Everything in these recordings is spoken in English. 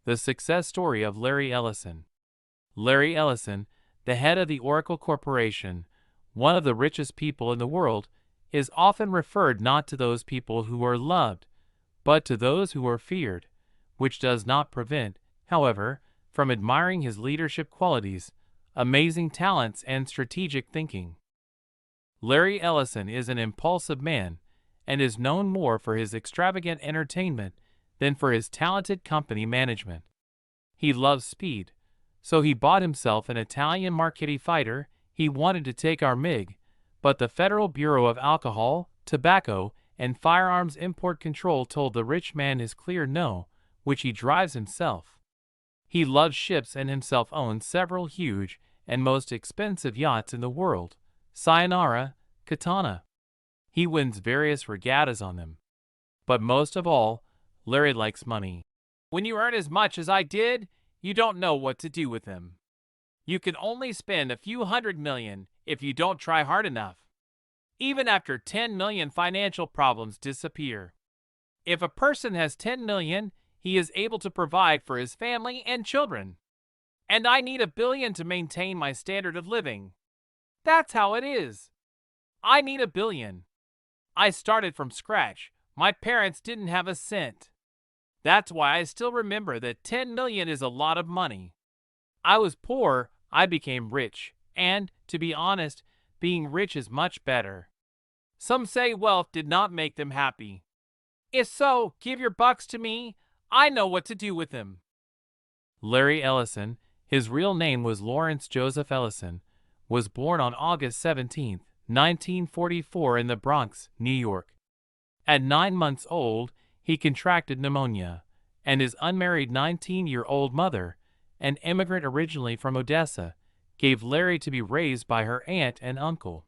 The success story of Larry Ellison. Larry Ellison, the head of the Oracle Corporation, one of the richest people in the world, is often referred not to those people who are loved, but to those who are feared, which does not prevent, however, from admiring his leadership qualities, amazing talents, and strategic thinking. Larry Ellison is an impulsive man and is known more for his extravagant entertainment than for his talented company management. He loves speed, so he bought himself an Italian Marchetti fighter. He wanted to take our MiG, but the Federal Bureau of Alcohol, Tobacco, and Firearms Import Control told the rich man his clear no, which he drives himself. He loves ships and himself owns several huge and most expensive yachts in the world, Sayonara, Katana. He wins various regattas on them. But most of all, Larry likes money. When you earn as much as I did, you don't know what to do with them. You can only spend a few $100 million if you don't try hard enough. Even after 10 million, financial problems disappear. If a person has 10 million, he is able to provide for his family and children. And I need $1 billion to maintain my standard of living. That's how it is. I need $1 billion. I started from scratch. My parents didn't have a cent. That's why I still remember that 10 million is a lot of money. I was poor, I became rich, and, to be honest, being rich is much better. Some say wealth did not make them happy. If so, give your bucks to me. I know what to do with them. Larry Ellison, his real name was Lawrence Joseph Ellison, was born on August 17, 1944 in the Bronx, New York. At 9 months old, he contracted pneumonia, and his unmarried 19-year-old mother, an immigrant originally from Odessa, gave Larry to be raised by her aunt and uncle.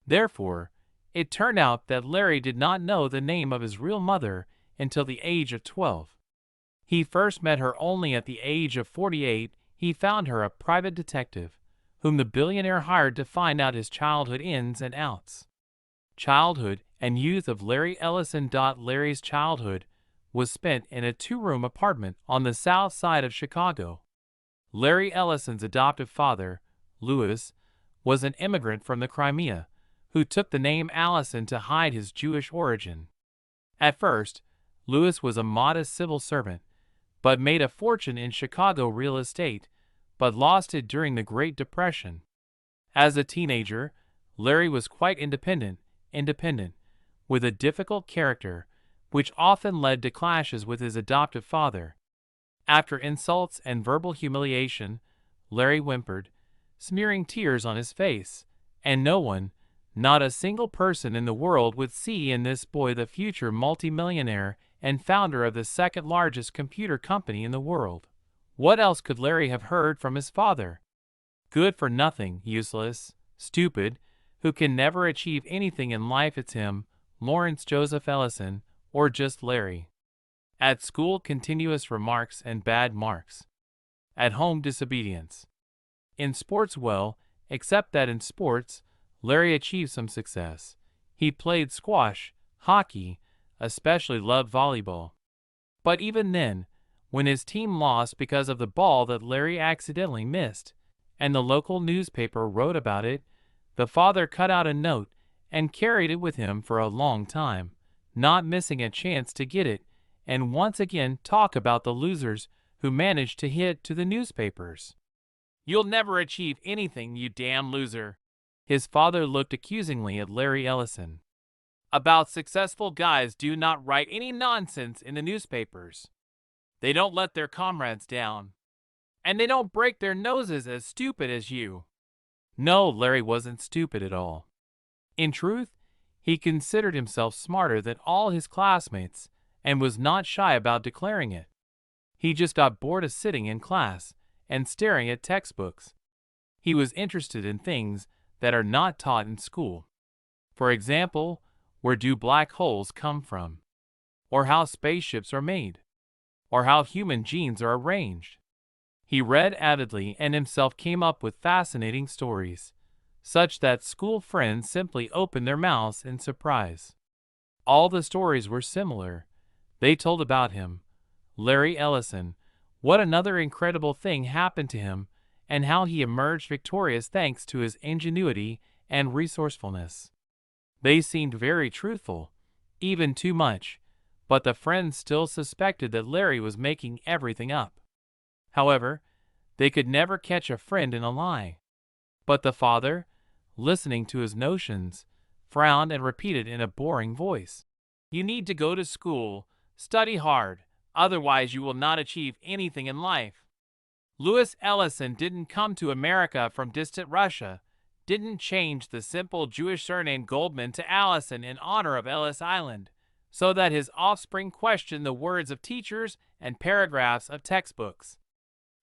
Therefore, it turned out that Larry did not know the name of his real mother until the age of 12. He first met her only at the age of 48. He found her a private detective, whom the billionaire hired to find out his childhood ins and outs. Childhood and youth of Larry Ellison. Larry's childhood was spent in a 2-room apartment on the south side of Chicago. Larry Ellison's adoptive father, Louis, was an immigrant from the Crimea, who took the name Allison to hide his Jewish origin. At first, Louis was a modest civil servant, but made a fortune in Chicago real estate, but lost it during the Great Depression. As a teenager, Larry was quite independent, with a difficult character, which often led to clashes with his adoptive father. After insults and verbal humiliation, Larry whimpered, smearing tears on his face, and no one, not a single person in the world, would see in this boy the future multimillionaire and founder of the second-largest computer company in the world. What else could Larry have heard from his father? Good for nothing, useless, stupid, who can never achieve anything in life. It's him, Lawrence Joseph Ellison, or just Larry. At school, continuous remarks and bad marks. At home, disobedience. In sports, well, except that in sports, Larry achieved some success. He played squash, hockey, especially loved volleyball. But even then, when his team lost because of the ball that Larry accidentally missed, and the local newspaper wrote about it, the father cut out a note and carried it with him for a long time, not missing a chance to get it and once again talk about the losers who managed to hit to the newspapers. You'll never achieve anything, you damn loser. His father looked accusingly at Larry Ellison. About successful guys do not write any nonsense in the newspapers. They don't let their comrades down. And they don't break their noses as stupid as you. No, Larry wasn't stupid at all. In truth, he considered himself smarter than all his classmates and was not shy about declaring it. He just got bored of sitting in class and staring at textbooks. He was interested in things that are not taught in school. For example, where do black holes come from? Or how spaceships are made? Or how human genes are arranged? He read avidly and himself came up with fascinating stories, such that school friends simply opened their mouths in surprise. All the stories were similar. They told about him, Larry Ellison, what another incredible thing happened to him and how he emerged victorious thanks to his ingenuity and resourcefulness. They seemed very truthful, even too much, but the friends still suspected that Larry was making everything up. However, they could never catch a friend in a lie. But the father, listening to his notions, frowned and repeated in a boring voice, "You need to go to school, study hard, otherwise you will not achieve anything in life." Larry Ellison didn't come to America from distant Russia, didn't change the simple Jewish surname Goldman to Allison in honor of Ellis Island, so that his offspring questioned the words of teachers and paragraphs of textbooks.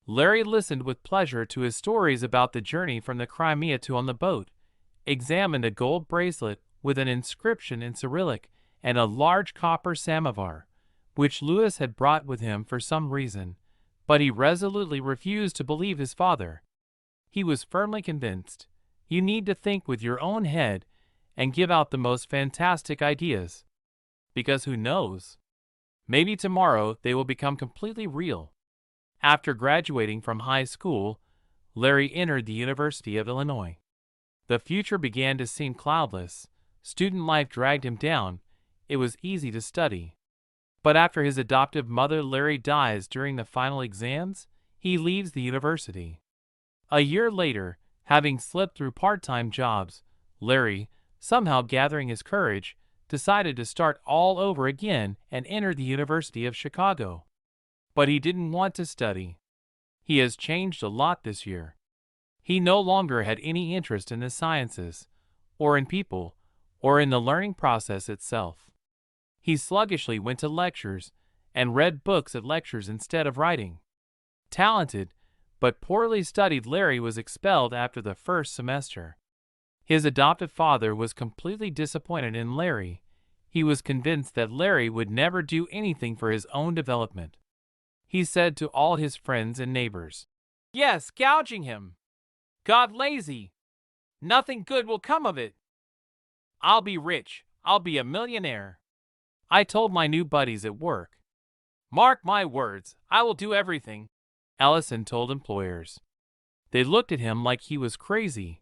Larry listened with pleasure to his stories about the journey from the Crimea to on the boat, examined a gold bracelet with an inscription in Cyrillic and a large copper samovar, which Lewis had brought with him for some reason, but he resolutely refused to believe his father. He was firmly convinced, you need to think with your own head and give out the most fantastic ideas. Because who knows? Maybe tomorrow they will become completely real. After graduating from high school, Larry entered the University of Illinois. The future began to seem cloudless. Student life dragged him down. It was easy to study. But after his adoptive mother Larry dies during the final exams, he leaves the university. A year later, having slipped through part-time jobs, Larry, somehow gathering his courage, decided to start all over again and enter the University of Chicago. But he didn't want to study. He has changed a lot this year. He no longer had any interest in the sciences, or in people, or in the learning process itself. He sluggishly went to lectures and read books at lectures instead of writing. Talented, but poorly studied Larry was expelled after the first semester. His adoptive father was completely disappointed in Larry. He was convinced that Larry would never do anything for his own development. He said to all his friends and neighbors, "Yes, gouging him. God lazy. Nothing good will come of it. I'll be rich. I'll be a millionaire." I told my new buddies at work, "Mark my words, I will do everything," Ellison told employers. They looked at him like he was crazy.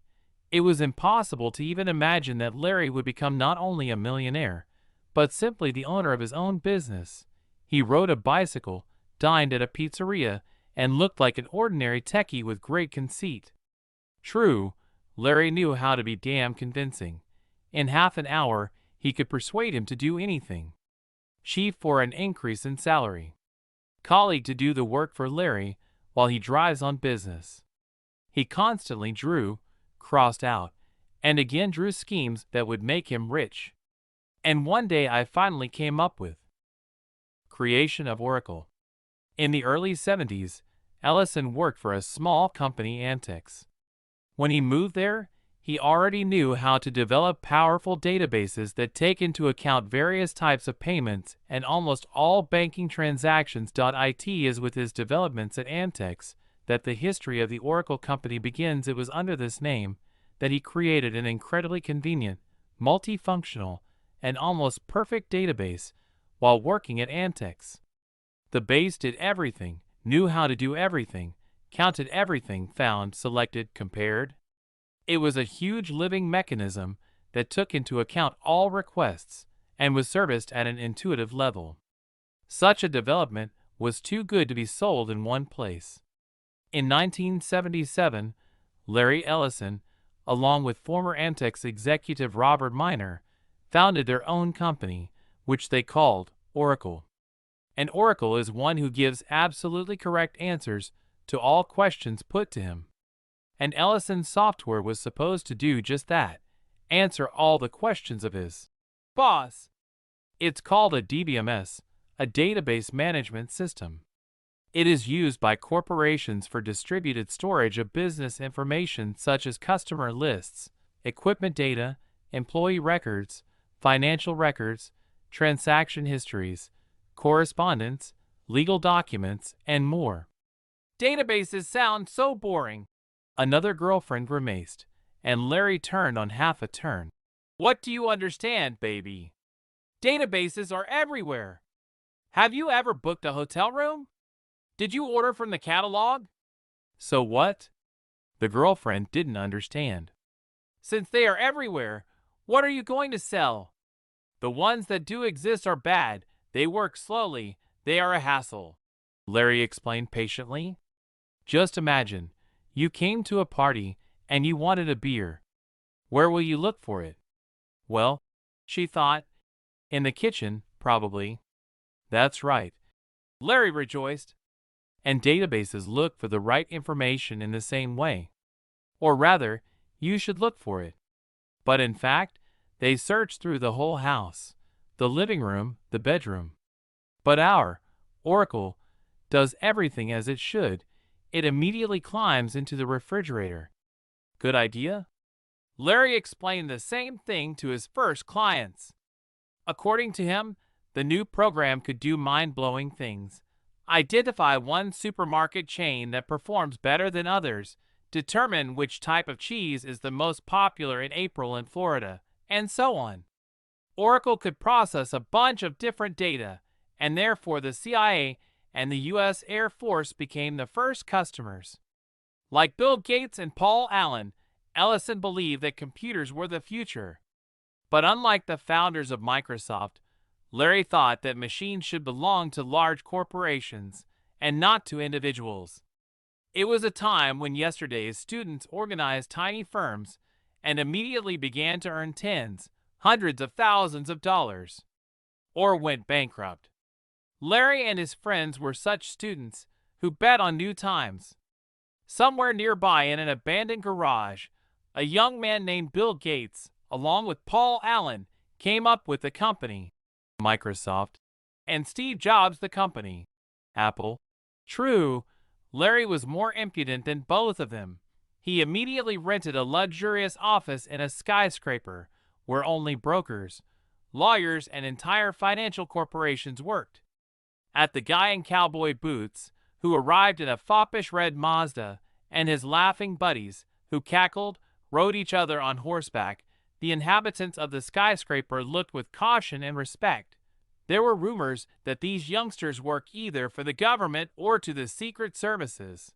It was impossible to even imagine that Larry would become not only a millionaire, but simply the owner of his own business. He rode a bicycle, dined at a pizzeria, and looked like an ordinary techie with great conceit. True, Larry knew how to be damn convincing. In half an hour, he could persuade him to do anything. Chief for an increase in salary. Colleague to do the work for Larry while he drives on business. He constantly drew, crossed out, and again drew schemes that would make him rich. And one day I finally came up with creation of Oracle. In the early 70s, Ellison worked for a small company, Antex. When he moved there, he already knew how to develop powerful databases that take into account various types of payments and almost all banking transactions. It is with his developments at Antex that the history of the Oracle company begins. It was under this name that he created an incredibly convenient, multifunctional, and almost perfect database while working at Antex. The base did everything, knew how to do everything, counted everything, found, selected, compared. It was a huge living mechanism that took into account all requests and was serviced at an intuitive level. Such a development was too good to be sold in one place. In 1977, Larry Ellison, along with former Antex executive Robert Miner, founded their own company, which they called Oracle. An oracle is one who gives absolutely correct answers to all questions put to him. And Ellison's software was supposed to do just that, answer all the questions of his boss. It's called a DBMS, a database management system. It is used by corporations for distributed storage of business information such as customer lists, equipment data, employee records, financial records, transaction histories, correspondence, legal documents, and more. Databases sound so boring. Another girlfriend grimaced, and Larry turned on half a turn. What do you understand, baby? Databases are everywhere. Have you ever booked a hotel room? Did you order from the catalog? So what? The girlfriend didn't understand. Since they are everywhere, what are you going to sell? The ones that do exist are bad. They work slowly. They are a hassle. Larry explained patiently. Just imagine, you came to a party and you wanted a beer. Where will you look for it? Well, she thought, in the kitchen, probably. That's right. Larry rejoiced. And databases look for the right information in the same way. Or rather, you should look for it. But in fact, they search through the whole house, the living room, the bedroom. But our Oracle does everything as it should. It immediately climbs into the refrigerator. Good idea? Larry explained the same thing to his first clients. According to him, the new program could do mind-blowing things. Identify one supermarket chain that performs better than others, determine which type of cheese is the most popular in April in Florida, and so on. Oracle could process a bunch of different data, and therefore the CIA and the U.S. Air Force became the first customers. Like Bill Gates and Paul Allen, Ellison believed that computers were the future. But unlike the founders of Microsoft, Larry thought that machines should belong to large corporations and not to individuals. It was a time when yesterday's students organized tiny firms and immediately began to earn tens, hundreds of thousands of dollars, or went bankrupt. Larry and his friends were such students who bet on new times. Somewhere nearby in an abandoned garage, a young man named Bill Gates, along with Paul Allen, came up with the company, Microsoft, and Steve Jobs the company, Apple. True, Larry was more impudent than both of them. He immediately rented a luxurious office in a skyscraper where only brokers, lawyers, and entire financial corporations worked. At the guy in cowboy boots, who arrived in a foppish red Mazda, and his laughing buddies, who cackled, rode each other on horseback, the inhabitants of the skyscraper looked with caution and respect. There were rumors that these youngsters work either for the government or to the secret services.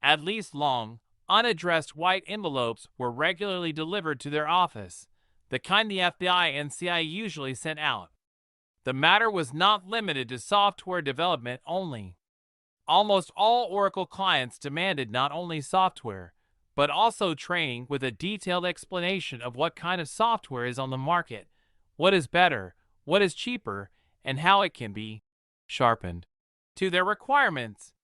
At least long, unaddressed white envelopes were regularly delivered to their office, the kind the FBI and CIA usually sent out. The matter was not limited to software development only. Almost all Oracle clients demanded not only software, but also training with a detailed explanation of what kind of software is on the market, what is better, what is cheaper, and how it can be sharpened to their requirements.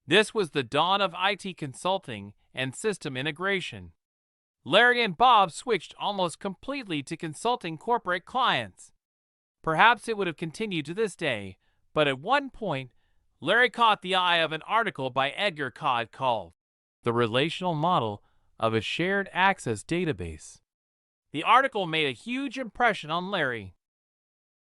This was the dawn of IT consulting and system integration. Larry and Bob switched almost completely to consulting corporate clients. Perhaps it would have continued to this day, but at one point, Larry caught the eye of an article by Edgar Codd called The Relational Model of a Shared Access Database. The article made a huge impression on Larry.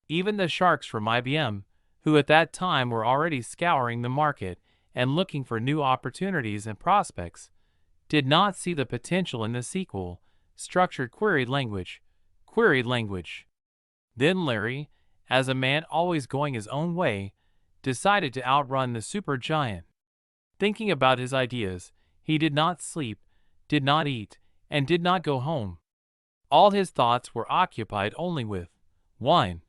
Even the sharks from IBM, who at that time were already scouring the market and looking for new opportunities and prospects, did not see the potential in the sequel, structured query language. Then Larry, as a man always going his own way, decided to outrun the supergiant. Thinking about his ideas, he did not sleep, did not eat, and did not go home. All his thoughts were occupied only with wine,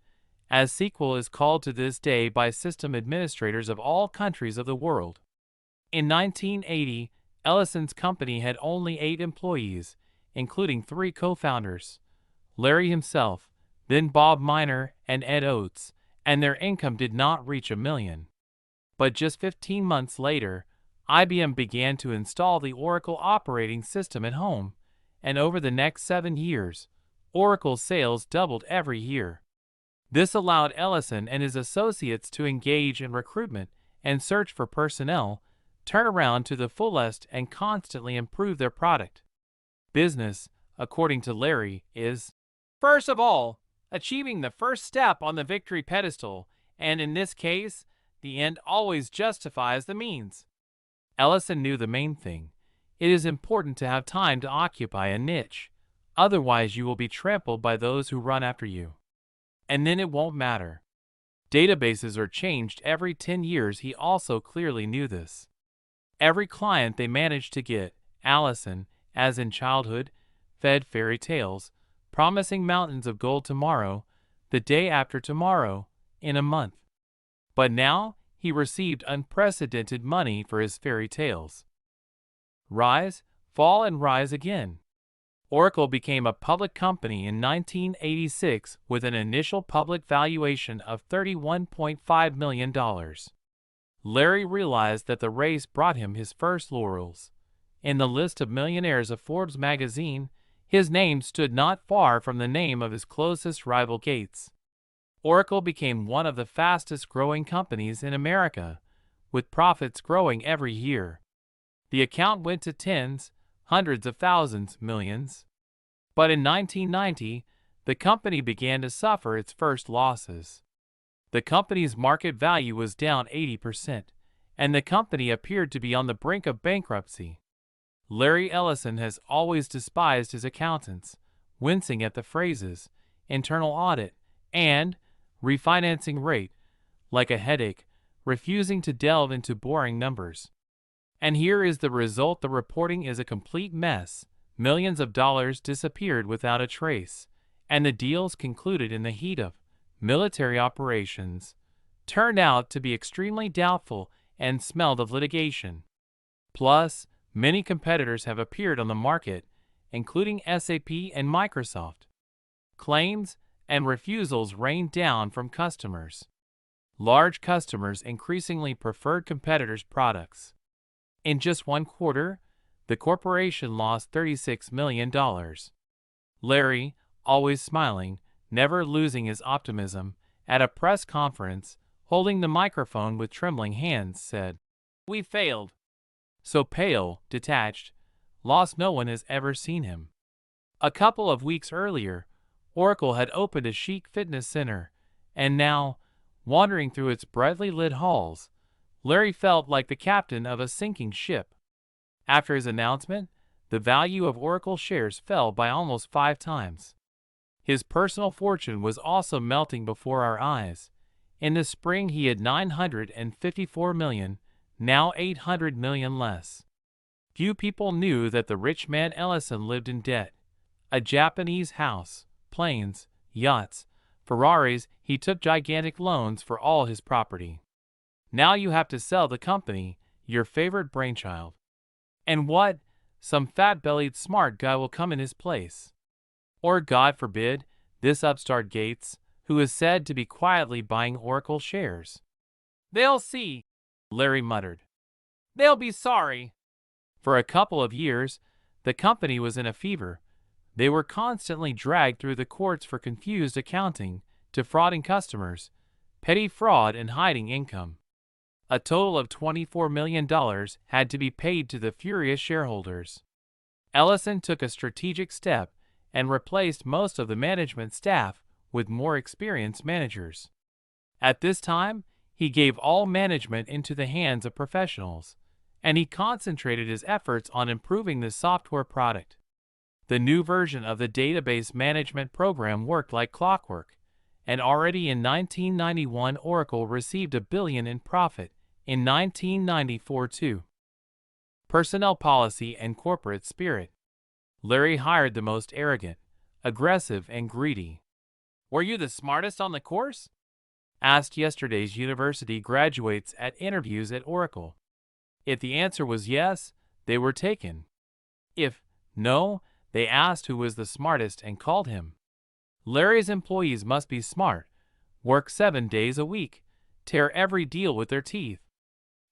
as SQL is called to this day by system administrators of all countries of the world. In 1980, Ellison's company had only 8 employees, including 3 co-founders, Larry himself, then Bob Miner and Ed Oates, and their income did not reach $1 million. But just 15 months later, IBM began to install the Oracle operating system at home, and over the next 7 years, Oracle's sales doubled every year. This allowed Ellison and his associates to engage in recruitment and search for personnel, turn around to the fullest and constantly improve their product. Business, according to Larry, is, first of all, achieving the first step on the victory pedestal, and in this case, the end always justifies the means. Ellison knew the main thing. It is important to have time to occupy a niche. Otherwise, you will be trampled by those who run after you. And then it won't matter. Databases are changed every 10 years. He also clearly knew this. Every client they managed to get, Allison, as in childhood, fed fairy tales, promising mountains of gold tomorrow, the day after tomorrow, in a month. But now he received unprecedented money for his fairy tales. Rise, fall, and rise again. Oracle became a public company in 1986 with an initial public valuation of $31.5 million. Larry realized that the race brought him his first laurels. In the list of millionaires of Forbes magazine, his name stood not far from the name of his closest rival Gates. Oracle became one of the fastest-growing companies in America, with profits growing every year. The account went to tens, hundreds of thousands, millions. But in 1990, the company began to suffer its first losses. The company's market value was down 80%, and the company appeared to be on the brink of bankruptcy. Larry Ellison has always despised his accountants, wincing at the phrases internal audit and refinancing rate, like a headache, refusing to delve into boring numbers. And here is the result: the reporting is a complete mess. Millions of dollars disappeared without a trace, and the deals concluded in the heat of military operations turned out to be extremely doubtful and smelled of litigation. Plus, many competitors have appeared on the market, including SAP and Microsoft. Claims and refusals rained down from customers. Large customers increasingly preferred competitors' products. In just one quarter, the corporation lost $36 million. Larry, always smiling, never losing his optimism, at a press conference, holding the microphone with trembling hands, said, "We failed." So pale, detached, lost no one has ever seen him. A couple of weeks earlier, Oracle had opened a chic fitness center, and now, wandering through its brightly lit halls, Larry felt like the captain of a sinking ship. After his announcement, the value of Oracle shares fell by almost 5 times. His personal fortune was also melting before our eyes. In the spring he had $954 million, now $800 million less. Few people knew that the rich man Ellison lived in debt. A Japanese house, planes, yachts, Ferraris. He took gigantic loans for all his property. Now you have to sell the company, your favorite brainchild. And what? Some fat-bellied smart guy will come in his place. Or, God forbid, this upstart Gates, who is said to be quietly buying Oracle shares. "They'll see," Larry muttered. "They'll be sorry." For a couple of years, the company was in a fever. They were constantly dragged through the courts for confused accounting, defrauding customers, petty fraud, and hiding income. A total of $24 million had to be paid to the furious shareholders. Ellison took a strategic step and replaced most of the management staff with more experienced managers. At this time, he gave all management into the hands of professionals, and he concentrated his efforts on improving the software product. The new version of the database management program worked like clockwork, and already in 1991 Oracle received $1 billion in profit. In 1994 too. Personnel policy and corporate spirit. Larry hired the most arrogant, aggressive, and greedy. "Were you the smartest on the course?" asked yesterday's university graduates at interviews at Oracle. If the answer was yes, they were taken. If no, they asked who was the smartest and called him. Larry's employees must be smart, work 7 days a week, tear every deal with their teeth.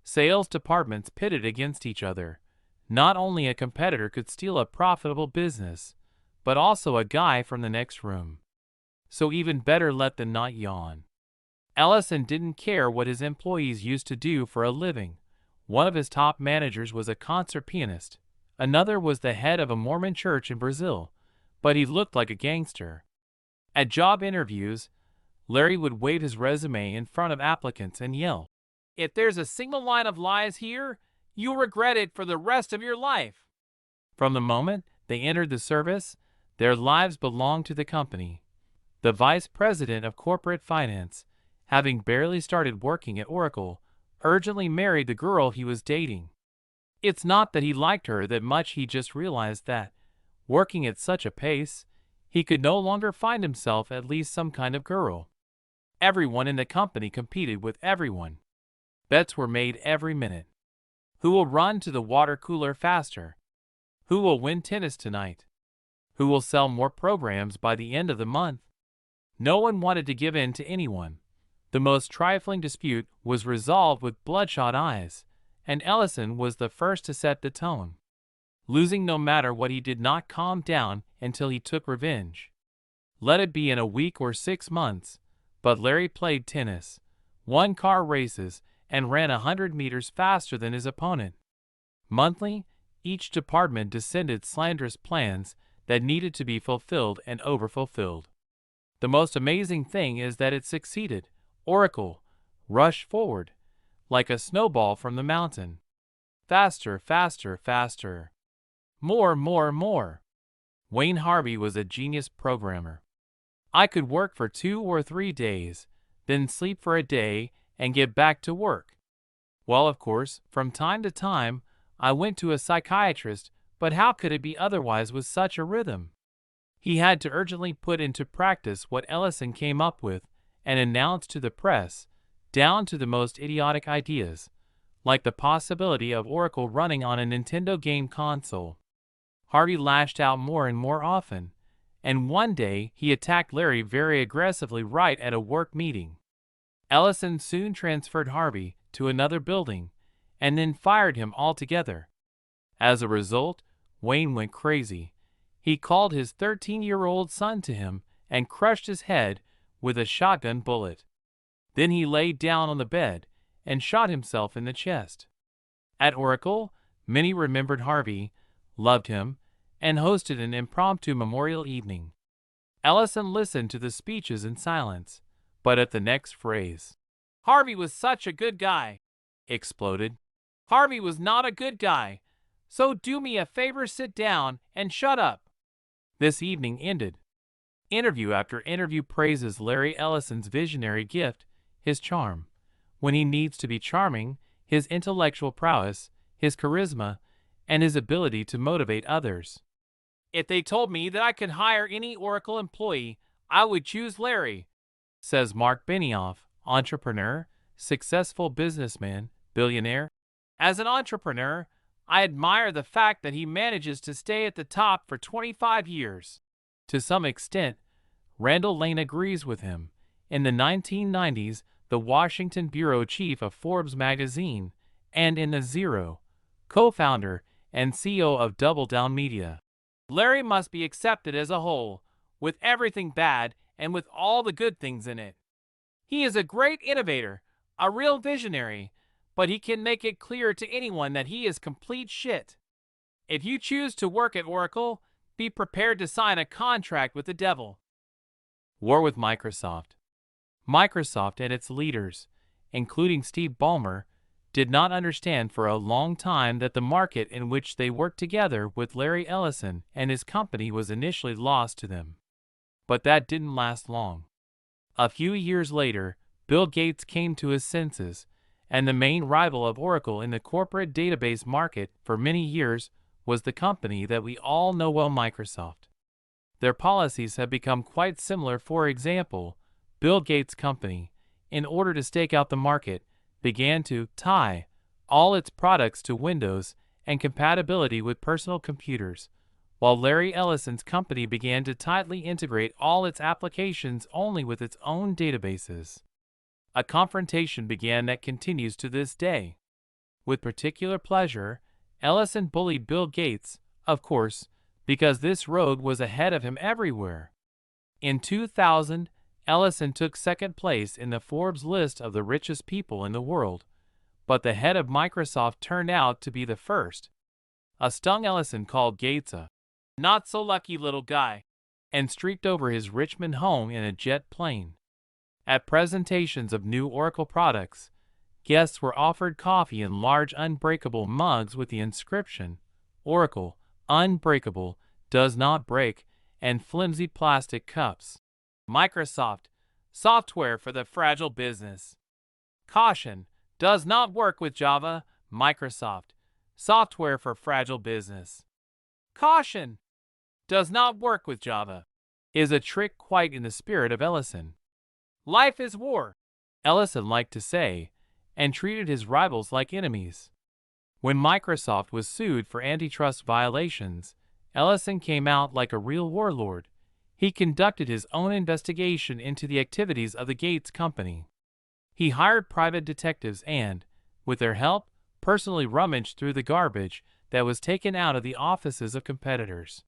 Sales departments pitted against each other. Not only a competitor could steal a profitable business, but also a guy from the next room. So even better let them not yawn. Ellison didn't care what his employees used to do for a living. One of his top managers was a concert pianist. Another was the head of a Mormon church in Brazil, but he looked like a gangster. At job interviews, Larry would wave his resume in front of applicants and yell, "If there's a single line of lies here, you'll regret it for the rest of your life." From the moment they entered the service, their lives belonged to the company. The vice president of corporate finance, having barely started working at Oracle, urgently married the girl he was dating. It's not that he liked her that much, he just realized that, working at such a pace, he could no longer find himself at least some kind of girl. Everyone in the company competed with everyone. Bets were made every minute. Who will run to the water cooler faster? Who will win tennis tonight? Who will sell more programs by the end of the month? No one wanted to give in to anyone. The most trifling dispute was resolved with bloodshot eyes, and Ellison was the first to set the tone. Losing no matter what, he did not calm down until he took revenge. Let it be in a week or 6 months, but Larry played tennis, won car races, and ran 100 meters faster than his opponent. Monthly, each department descended slanderous plans that needed to be fulfilled and overfulfilled. The most amazing thing is that it succeeded. Oracle rushed forward, like a snowball from the mountain. Faster, faster, faster. More, more, more. Wayne Harvey was a genius programmer. I could work for 2 or 3 days, then sleep for a day and get back to work. Well, of course, from time to time, I went to a psychiatrist, but how could it be otherwise with such a rhythm? He had to urgently put into practice what Ellison came up with and announced to the press, down to the most idiotic ideas, like the possibility of Oracle running on a Nintendo game console. Harvey lashed out more and more often, and one day he attacked Larry very aggressively right at a work meeting. Ellison soon transferred Harvey to another building and then fired him altogether. As a result, Wayne went crazy. He called his 13-year-old son to him and crushed his head with a shotgun bullet. Then he lay down on the bed and shot himself in the chest. At Oracle, many remembered Harvey, loved him, and hosted an impromptu memorial evening. Ellison listened to the speeches in silence, but at the next phrase, "Harvey was such a good guy," exploded. "Harvey was not a good guy, so do me a favor, sit down and shut up." This evening ended. Interview after interview praises Larry Ellison's visionary gift, his charm, when he needs to be charming, his intellectual prowess, his charisma, and his ability to motivate others. "If they told me that I could hire any Oracle employee, I would choose Larry," says Mark Benioff, entrepreneur, successful businessman, billionaire. "As an entrepreneur, I admire the fact that he manages to stay at the top for 25 years. To some extent, Randall Lane agrees with him. In the 1990s, the Washington bureau chief of Forbes magazine, and in the Zero, co-founder and CEO of Double Down Media. Larry must be accepted as a whole, with everything bad and with all the good things in it. He is a great innovator, a real visionary, but he can make it clear to anyone that he is complete shit. If you choose to work at Oracle, be prepared to sign a contract with the devil." War with Microsoft. Microsoft and its leaders, including Steve Ballmer, did not understand for a long time that the market in which they worked together with Larry Ellison and his company was initially lost to them. But that didn't last long. A few years later, Bill Gates came to his senses, and the main rival of Oracle in the corporate database market for many years was the company that we all know well, Microsoft. Their policies have become quite similar. For example, Bill Gates' company, in order to stake out the market, began to tie all its products to Windows and compatibility with personal computers, while Larry Ellison's company began to tightly integrate all its applications only with its own databases. A confrontation began that continues to this day. With particular pleasure, Ellison bullied Bill Gates, of course, because this road was ahead of him everywhere. In 2000, Ellison took second place in the Forbes list of the richest people in the world, but the head of Microsoft turned out to be the first. A stung Ellison called Gates a not-so-lucky little guy and streaked over his Richmond home in a jet plane. At presentations of new Oracle products, guests were offered coffee in large unbreakable mugs with the inscription, "Oracle, unbreakable, does not break," and flimsy plastic cups. Microsoft, Software for the fragile business. Caution, does not work with Java, Microsoft. Software for fragile business. Caution, does not work with Java. Is a trick quite in the spirit of Ellison. Life is war, Ellison liked to say, and treated his rivals like enemies. When Microsoft was sued for antitrust violations, Ellison came out like a real warlord. He conducted his own investigation into the activities of the Gates Company. He hired private detectives and, with their help, personally rummaged through the garbage that was taken out of the offices of competitors.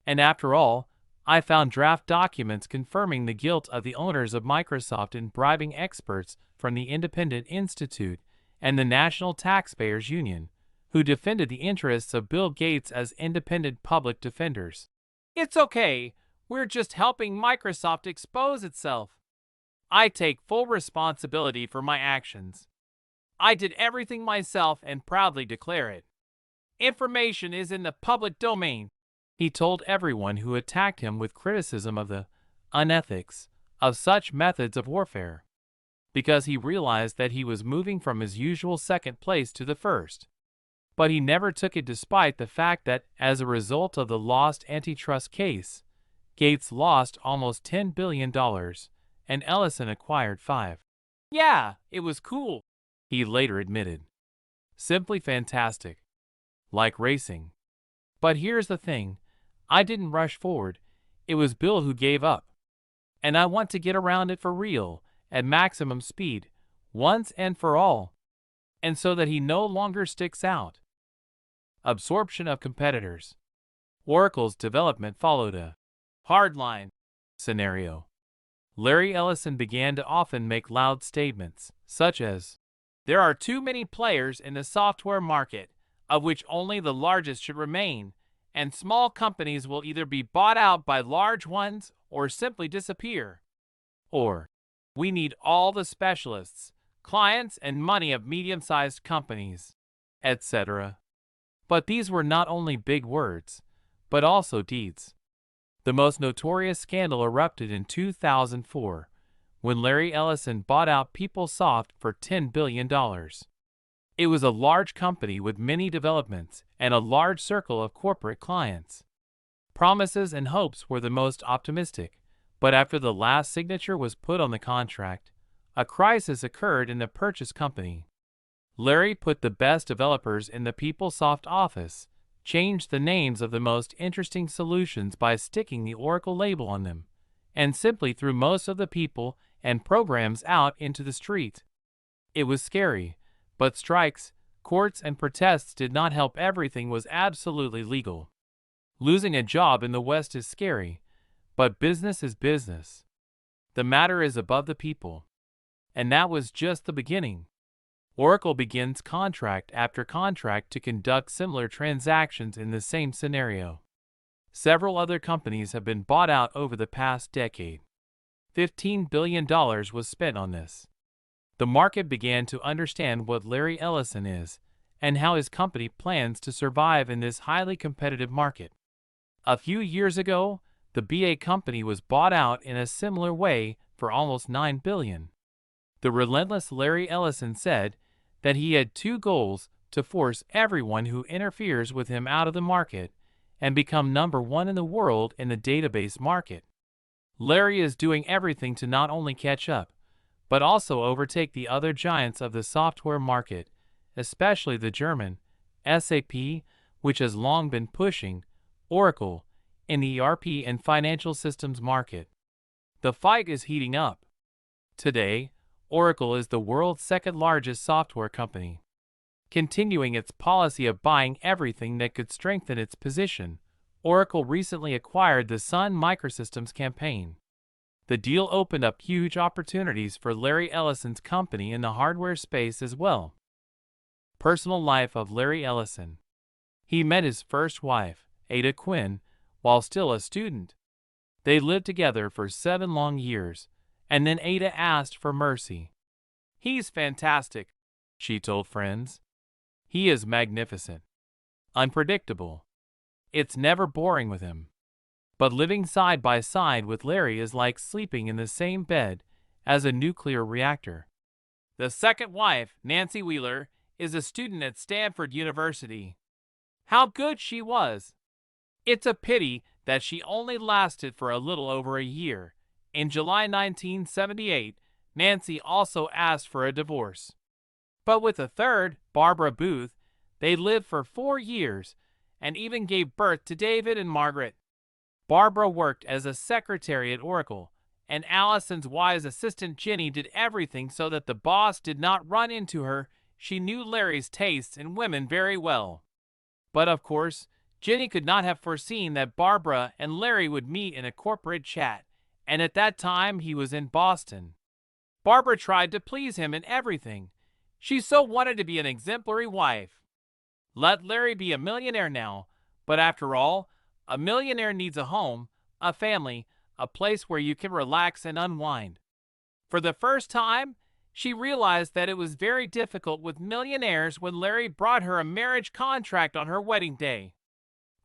And after all, I found draft documents confirming the guilt of the owners of Microsoft in bribing experts from the Independent Institute and the National Taxpayers Union, who defended the interests of Bill Gates as independent public defenders. It's okay, we're just helping Microsoft expose itself. I take full responsibility for my actions. I did everything myself and proudly declare it. Information is in the public domain, he told everyone who attacked him with criticism of the unethics of such methods of warfare, because he realized that he was moving from his usual second place to the first. But he never took it despite the fact that, as a result of the lost antitrust case, Gates lost almost $10 billion, and Ellison acquired 5. Yeah, it was cool, he later admitted. Simply fantastic. Like racing. But here's the thing, I didn't rush forward, it was Bill who gave up. And I want to get around it for real, at maximum speed, once and for all. And so that he no longer sticks out. Absorption of competitors. Oracle's development followed a hardline scenario. Larry Ellison began to often make loud statements, such as, "There are too many players in the software market, of which only the largest should remain, and small companies will either be bought out by large ones or simply disappear." Or, "We need all the specialists, clients, and money of medium-sized companies," etc. But these were not only big words, but also deeds. The most notorious scandal erupted in 2004, when Larry Ellison bought out PeopleSoft for $10 billion. It was a large company with many developments and a large circle of corporate clients. Promises and hopes were the most optimistic, but after the last signature was put on the contract, a crisis occurred in the purchase company. Larry put the best developers in the PeopleSoft office, changed the names of the most interesting solutions by sticking the Oracle label on them, and simply threw most of the people and programs out into the street. It was scary, but strikes, courts, and protests did not help. Everything was absolutely legal. Losing a job in the West is scary, but business is business. The matter is above the people. And that was just the beginning. Oracle begins contract after contract to conduct similar transactions in the same scenario. Several other companies have been bought out over the past decade. $15 billion was spent on this. The market began to understand what Larry Ellison is and how his company plans to survive in this highly competitive market. A few years ago, the BA company was bought out in a similar way for almost $9 billion. The relentless Larry Ellison said that he had two goals: to force everyone who interferes with him out of the market and become number one in the world in the database market. Larry is doing everything to not only catch up, but also overtake the other giants of the software market, especially the German SAP, which has long been pushing Oracle in the ERP and financial systems market. The fight is heating up. Today, Oracle is the world's second-largest software company. Continuing its policy of buying everything that could strengthen its position, Oracle recently acquired the Sun Microsystems campaign. The deal opened up huge opportunities for Larry Ellison's company in the hardware space as well. Personal life of Larry Ellison. He met his first wife, Ada Quinn, while still a student. They lived together for 7 long years, and then Ada asked for mercy. "He's fantastic," she told friends. "He is magnificent. Unpredictable. It's never boring with him. But living side by side with Larry is like sleeping in the same bed as a nuclear reactor. The second wife, Nancy Wheeler, is a student at Stanford University. How good she was! It's a pity that she only lasted for a little over a year. In July 1978, Nancy also asked for a divorce. But with a third, Barbara Booth, they lived for 4 years and even gave birth to David and Margaret. Barbara worked as a secretary at Oracle, and Allison's wise assistant Ginny did everything so that the boss did not run into her. She knew Larry's tastes in women very well. But of course, Ginny could not have foreseen that Barbara and Larry would meet in a corporate chat, and at that time he was in Boston. Barbara tried to please him in everything. She so wanted to be an exemplary wife. Let Larry be a millionaire now, but after all, a millionaire needs a home, a family, a place where you can relax and unwind. For the first time, she realized that it was very difficult with millionaires when Larry brought her a marriage contract on her wedding day.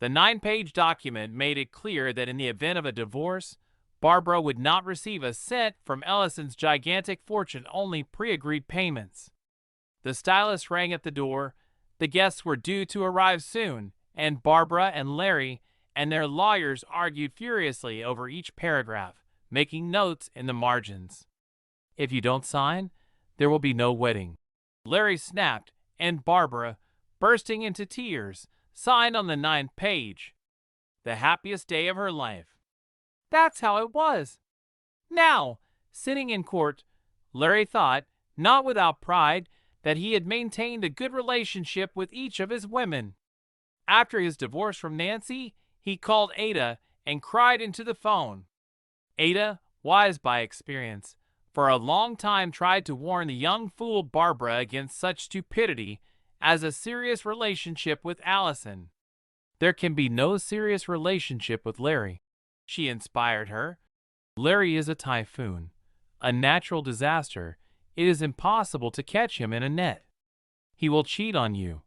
The 9-page document made it clear that in the event of a divorce, Barbara would not receive a cent from Ellison's gigantic fortune, only pre-agreed payments. The stylist rang at the door. The guests were due to arrive soon, and Barbara and Larry and their lawyers argued furiously over each paragraph, making notes in the margins. If you don't sign, there will be no wedding. Larry snapped, and Barbara, bursting into tears, signed on the 9th page. The happiest day of her life. That's how it was. Now, sitting in court, Larry thought, not without pride, that he had maintained a good relationship with each of his women. After his divorce from Nancy, he called Ada and cried into the phone. Ada, wise by experience, for a long time tried to warn the young fool Barbara against such stupidity as a serious relationship with Allison. There can be no serious relationship with Larry, she inspired her. Larry is a typhoon, a natural disaster. It is impossible to catch him in a net. He will cheat on you,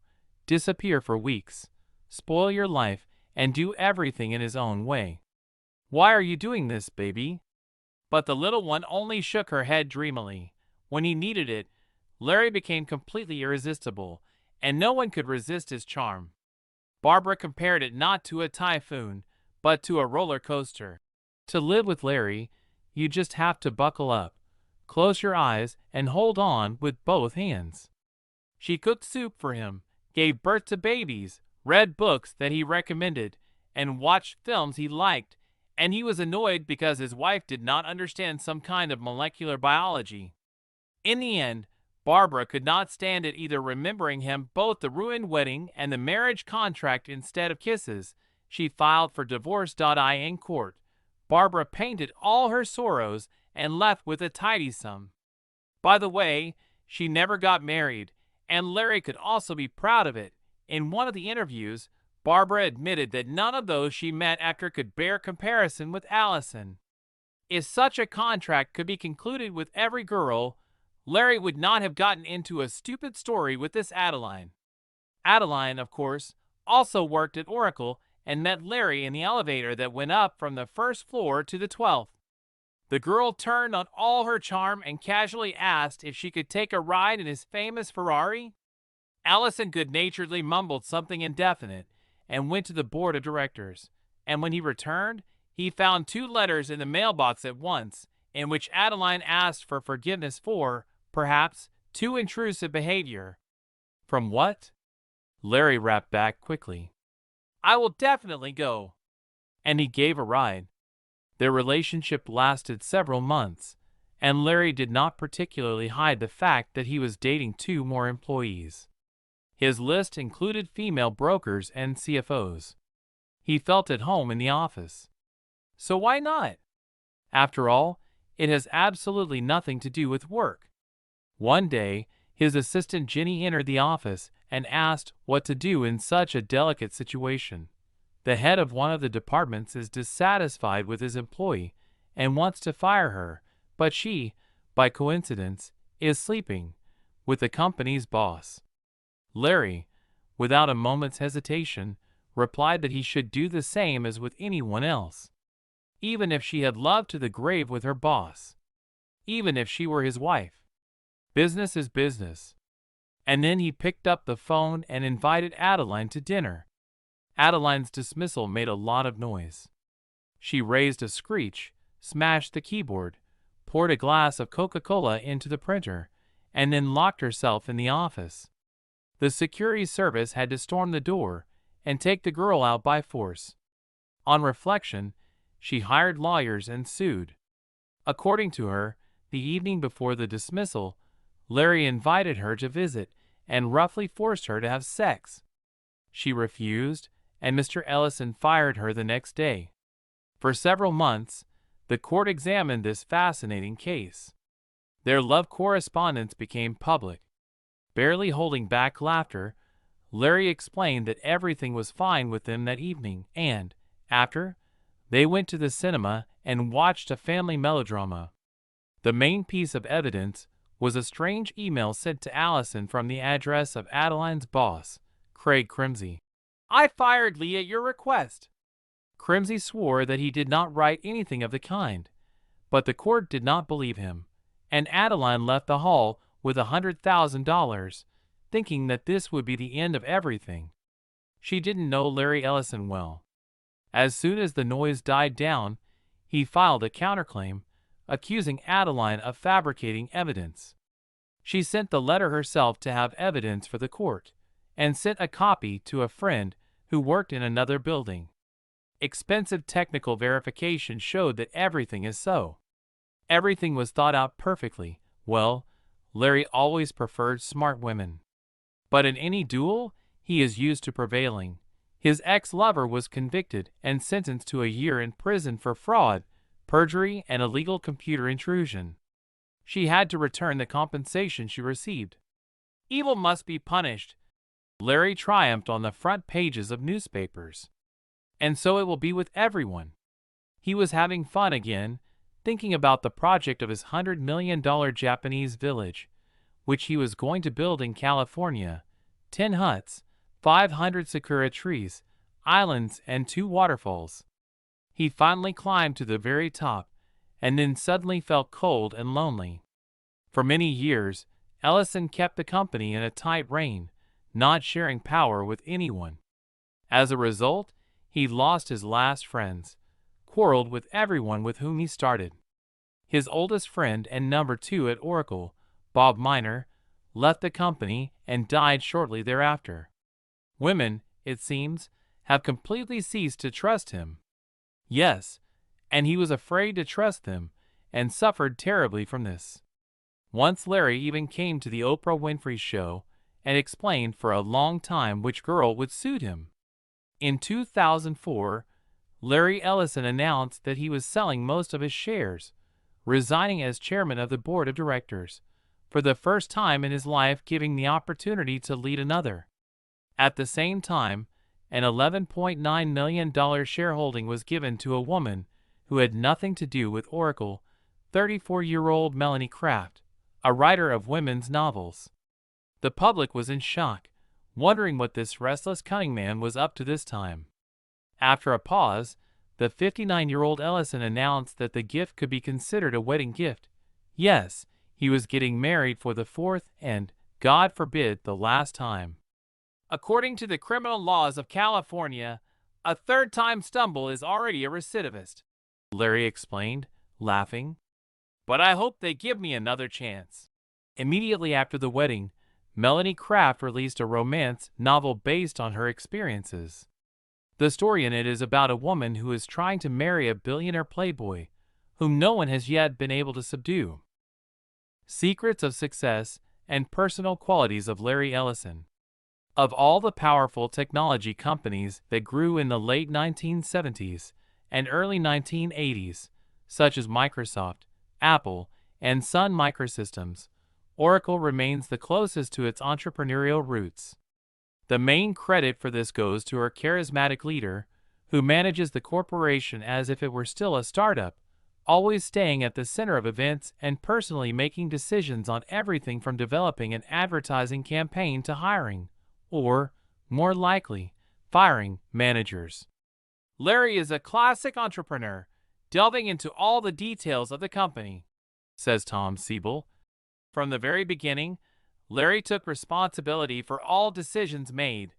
disappear for weeks, spoil your life, and do everything in his own way. Why are you doing this, baby? But the little one only shook her head dreamily. When he needed it, Larry became completely irresistible, and no one could resist his charm. Barbara compared it not to a typhoon, but to a roller coaster. To live with Larry, you just have to buckle up, close your eyes, and hold on with both hands. She cooked soup for him, gave birth to babies, read books that he recommended, and watched films he liked, and he was annoyed because his wife did not understand some kind of molecular biology. In the end, Barbara could not stand it either, remembering him, both the ruined wedding and the marriage contract instead of kisses. She filed for divorce. In court, Barbara painted all her sorrows and left with a tidy sum. By the way, she never got married, and Larry could also be proud of it. In one of the interviews, Barbara admitted that none of those she met after could bear comparison with Allison. If such a contract could be concluded with every girl, Larry would not have gotten into a stupid story with this Adeline. Adeline, of course, also worked at Oracle and met Larry in the elevator that went up from the first floor to the 12th. The girl turned on all her charm and casually asked if she could take a ride in his famous Ferrari. Allison good-naturedly mumbled something indefinite and went to the board of directors, and when he returned, he found 2 letters in the mailbox at once, in which Adeline asked for forgiveness for, perhaps, too intrusive behavior. From what? Larry rapped back quickly. I will definitely go. And he gave a ride. Their relationship lasted several months, and Larry did not particularly hide the fact that he was dating 2 more employees. His list included female brokers and CFOs. He felt at home in the office. So why not? After all, it has absolutely nothing to do with work. One day, his assistant Ginny entered the office and asked what to do in such a delicate situation. The head of one of the departments is dissatisfied with his employee and wants to fire her, but she, by coincidence, is sleeping with the company's boss. Larry, without a moment's hesitation, replied that he should do the same as with anyone else, even if she had loved to the grave with her boss. even if she were his wife. Business is business. And then he picked up the phone and invited Adeline to dinner. Adeline's dismissal made a lot of noise. She raised a screech, smashed the keyboard, poured a glass of Coca-Cola into the printer, and then locked herself in the office. The security service had to storm the door and take the girl out by force. On reflection, she hired lawyers and sued. According to her, the evening before the dismissal, Larry invited her to visit and roughly forced her to have sex. She refused, and Mr. Ellison fired her the next day. For several months, the court examined this fascinating case. Their love correspondence became public. Barely holding back laughter, Larry explained that everything was fine with them that evening, and, after, they went to the cinema and watched a family melodrama. The main piece of evidence was a strange email sent to Allison from the address of Adeline's boss, Craig Crimsey. "I fired Lee at your request." Crimsey swore that he did not write anything of the kind, but the court did not believe him, and Adeline left the hall with $100,000, thinking that this would be the end of everything. She didn't know Larry Ellison well. As soon as the noise died down, he filed a counterclaim, accusing Adeline of fabricating evidence. She sent the letter herself to have evidence for the court, and sent a copy to a friend who worked in another building. Expensive technical verification showed that everything is so. Everything was thought out perfectly. Well, Larry always preferred smart women. But in any duel, he is used to prevailing. His ex-lover was convicted and sentenced to a year in prison for fraud, perjury, and illegal computer intrusion. She had to return the compensation she received. Evil must be punished. Larry triumphed on the front pages of newspapers. And so it will be with everyone. He was having fun again, thinking about the project of his $100 million Japanese village, which he was going to build in California. 10 huts, 500 sakura trees, islands, and 2 waterfalls. He finally climbed to the very top, and then suddenly felt cold and lonely. For many years, Ellison kept the company in a tight rein, not sharing power with anyone. As a result, he lost his last friends, quarreled with everyone with whom he started. His oldest friend and number 2 at Oracle, Bob Miner, left the company and died shortly thereafter. Women, it seems, have completely ceased to trust him. Yes, and he was afraid to trust them, and suffered terribly from this. Once Larry even came to the Oprah Winfrey Show and explained for a long time which girl would suit him. In 2004, Larry Ellison announced that he was selling most of his shares, resigning as chairman of the board of directors, for the first time in his life giving the opportunity to lead another. At the same time, an $11.9 million shareholding was given to a woman who had nothing to do with Oracle, 34-year-old Melanie Kraft, a writer of women's novels. The public was in shock, wondering what this restless cunning man was up to this time. After a pause, the 59-year-old Ellison announced that the gift could be considered a wedding gift. Yes, he was getting married for the 4th and, God forbid, the last time. According to the criminal laws of California, a third-time stumble is already a recidivist, Larry explained, laughing. But I hope they give me another chance. Immediately after the wedding, Melanie Kraft released a romance novel based on her experiences. The story in it is about a woman who is trying to marry a billionaire playboy, whom no one has yet been able to subdue. Secrets of Success and Personal Qualities of Larry Ellison. Of all the powerful technology companies that grew in the late 1970s and early 1980s, such as Microsoft, Apple, and Sun Microsystems, Oracle remains the closest to its entrepreneurial roots. The main credit for this goes to her charismatic leader, who manages the corporation as if it were still a startup, always staying at the center of events and personally making decisions on everything from developing an advertising campaign to hiring, or, more likely, firing managers. Larry is a classic entrepreneur, delving into all the details of the company. says Tom Siebel. From the very beginning, Larry took responsibility for all decisions made,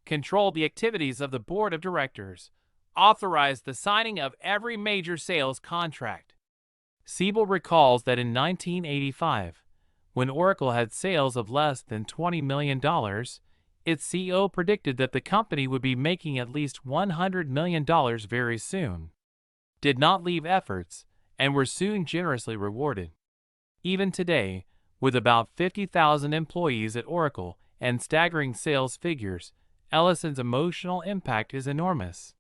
controlled the activities of the board of directors, authorized the signing of every major sales contract. Siebel recalls that in 1985, when Oracle had sales of less than $20 million, its CEO predicted that the company would be making at least $100 million very soon. Did not leave efforts, and were soon generously rewarded. Even today, with about 50,000 employees at Oracle and staggering sales figures, Ellison's emotional impact is enormous,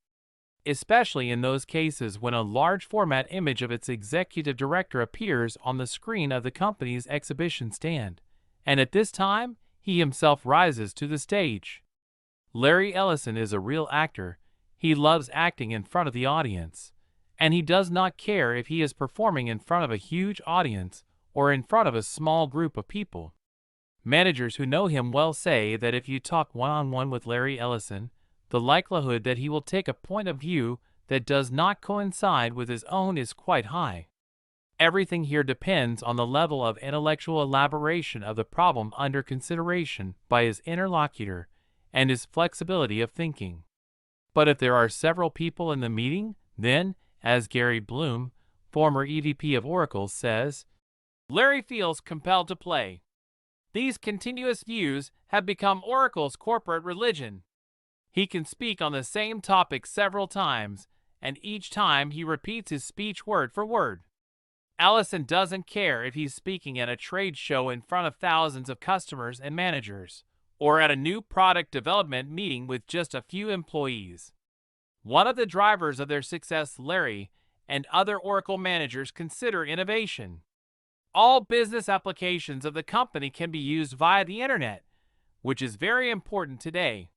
especially in those cases when a large format image of its executive director appears on the screen of the company's exhibition stand, and at this time, he himself rises to the stage. Larry Ellison is a real actor. He loves acting in front of the audience, and he does not care if he is performing in front of a huge audience or in front of a small group of people. Managers who know him well say that if you talk one-on-one with Larry Ellison, the likelihood that he will take a point of view that does not coincide with his own is quite high. Everything here depends on the level of intellectual elaboration of the problem under consideration by his interlocutor and his flexibility of thinking. But if there are several people in the meeting, then, as Gary Bloom, former EVP of Oracle, says, Larry feels compelled to play. These continuous views have become Oracle's corporate religion. He can speak on the same topic several times, and each time he repeats his speech word for word. Ellison doesn't care if he's speaking at a trade show in front of thousands of customers and managers, or at a new product development meeting with just a few employees. One of the drivers of their success, Larry and other Oracle managers consider innovation. All business applications of the company can be used via the internet, which is very important today.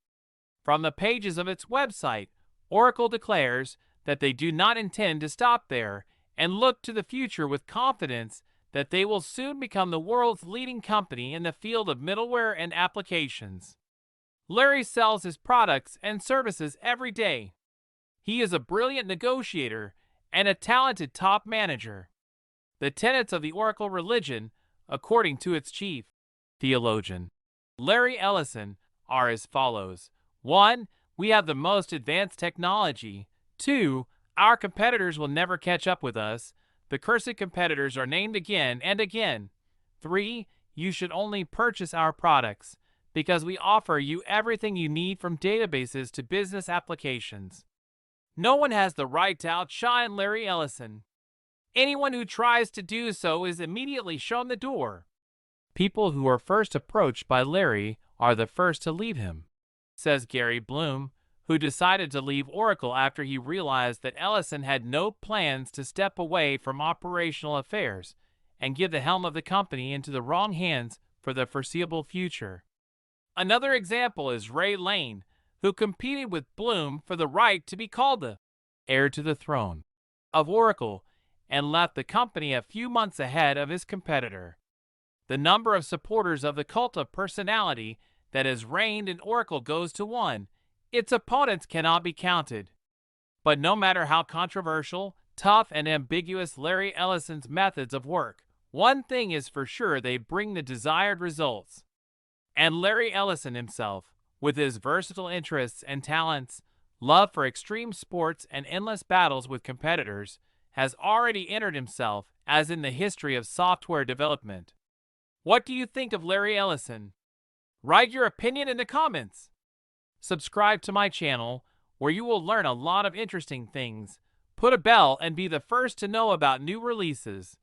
From the pages of its website, Oracle declares that they do not intend to stop there and look to the future with confidence that they will soon become the world's leading company in the field of middleware and applications. Larry sells his products and services every day. He is a brilliant negotiator and a talented top manager. The tenets of the Oracle religion, according to its chief theologian, Larry Ellison, are as follows. 1. We have the most advanced technology. 2. Our competitors will never catch up with us. The cursed competitors are named again and again. 3. You should only purchase our products, because we offer you everything you need from databases to business applications. No one has the right to outshine Larry Ellison. Anyone who tries to do so is immediately shown the door. People who are first approached by Larry are the first to leave him, says Gary Bloom, who decided to leave Oracle after he realized that Ellison had no plans to step away from operational affairs and give the helm of the company into the wrong hands for the foreseeable future. Another example is Ray Lane, who competed with Bloom for the right to be called the heir to the throne of Oracle and left the company a few months ahead of his competitor. The number of supporters of the cult of personality that has reigned in Oracle goes to 1. Its opponents cannot be counted. But no matter how controversial, tough, and ambiguous Larry Ellison's methods of work, one thing is for sure: they bring the desired results. And Larry Ellison himself, with his versatile interests and talents, love for extreme sports, and endless battles with competitors, has already entered himself as in the history of software development. What do you think of Larry Ellison? Write your opinion in the comments. Subscribe to my channel, where you will learn a lot of interesting things. Put a bell and be the first to know about new releases.